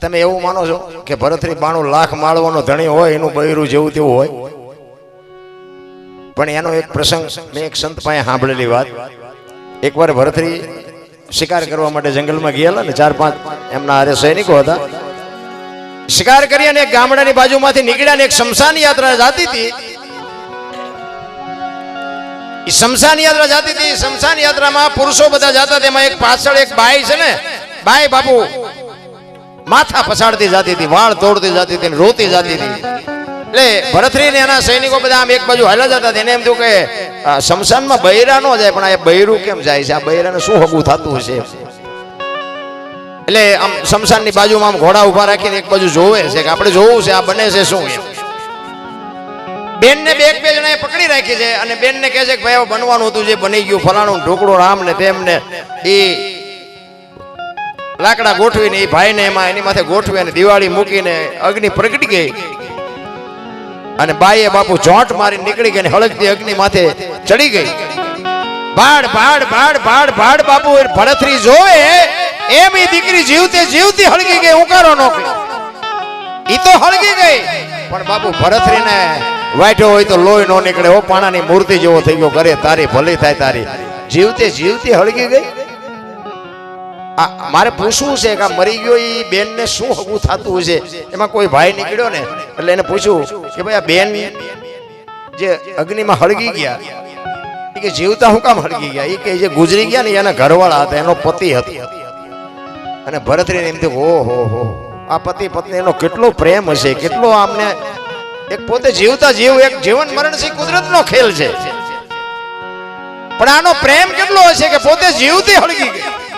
તમે એવું માનો છો કે ભરતરી 92 લાખ માળવાનો ધણી હોય એનું બૈરું જેવું તેવું હોય? પણ એનો એક પ્રસંગ મેં એક સંત પાસે સાંભળેલી વાત. એકવાર ભરતરી શિકાર કરવા માટે જંગલમાં ગયેલા ને 4-5 એમના હારે સૈનિકો હતા. શિકાર કરી અને એક ગામડાની બાજુમાંથી નીકળ્યા ને એક શમશાન યાત્રા જાતી હતી. શમશાન યાત્રા જાતી હતી. શમશાન યાત્રામાં પુરુષો બધા જતા, તેમાં એક પાછળ એક બાઈ છે ને, બાઈ બાપુ માથા પછાડતી જાતી હતી, વાળ તોડતી જાતી હતી, રોતી જાતી હતી. એટલે ભરતરી ને એના સૈનિકો બધા આમ એક બાજુ હાલા જતા. એને એમ થયું કે શમશાનમાં બૈરા નો જાય, પણ આ બૈરું કેમ જાય છે? આ બૈરાને શું હગું થતું હશે? એટલે આમ શમશાનની બાજુમાં આમ ઘોડા ઉભા રાખીને એક બાજુ જોવે છે કે આપણે જોવું છે આ બને છે શું. બેન ને બે જણાએ પકડી રાખી છે અને બેન ને કહે છે કે ભાઈ બનવાનું હતું, જે બની ગયું, ફલાણું ઢોકળો રામ ને તેમને એ લાકડા ગોઠવીને એ ભાઈને એમાં એની માથે ગોઠવી અને દિવાળી મૂકીને અગ્નિ પ્રગટી ગઈ. અને બાઈએ બાપુ ચોંટ મારી નીકળી ગઈ, હળગતી અગ્નિ માથે ચડી ગઈ. ભાડ ભાડ ભાડ ભાડ ભાડ બાપુ ભરતરી જોવે એમ એ દીકરી જીવતે જીવતી હળગી ગઈ. ઉકારો નો ઈ તો હળગી ગઈ, પણ બાપુ ભરતરીને વાઢ્યો હોય તો લોહી નો નીકળે. ઓ પાણાની મૂર્તિ જેવો થઈ ગયો. કરે તારી ભલી થાય તારી. જીવતે જીવતી હળગી ગઈ. મારે પૂછવું છે કે મરી ગયો એ બેન ને શું હગું થતું હશે? એમાં કોઈ ભાઈ નીકળ્યો ને એટલે એને પૂછ્યું કે ભાઈ આ બેન જે અગ્નિમાં હળગી ગયા એ કે જીવતા હું કામ હળગી ગયા? એ કે જે ગુજરી ગયા ને એના ઘરવાળા હતા, એનો પતિ હતો. અને ભરતરીને એમ થયું ઓહો હો, આ પતિ પત્ની એનો કેટલો પ્રેમ હશે, કેટલો આમને એક પોતે જીવતા જીવ, એક જીવન મરણ છે કુદરતનો ખેલ છે, પણ આનો પ્રેમ કેટલો હશે કે પોતે જીવતી હળગી ગઈ.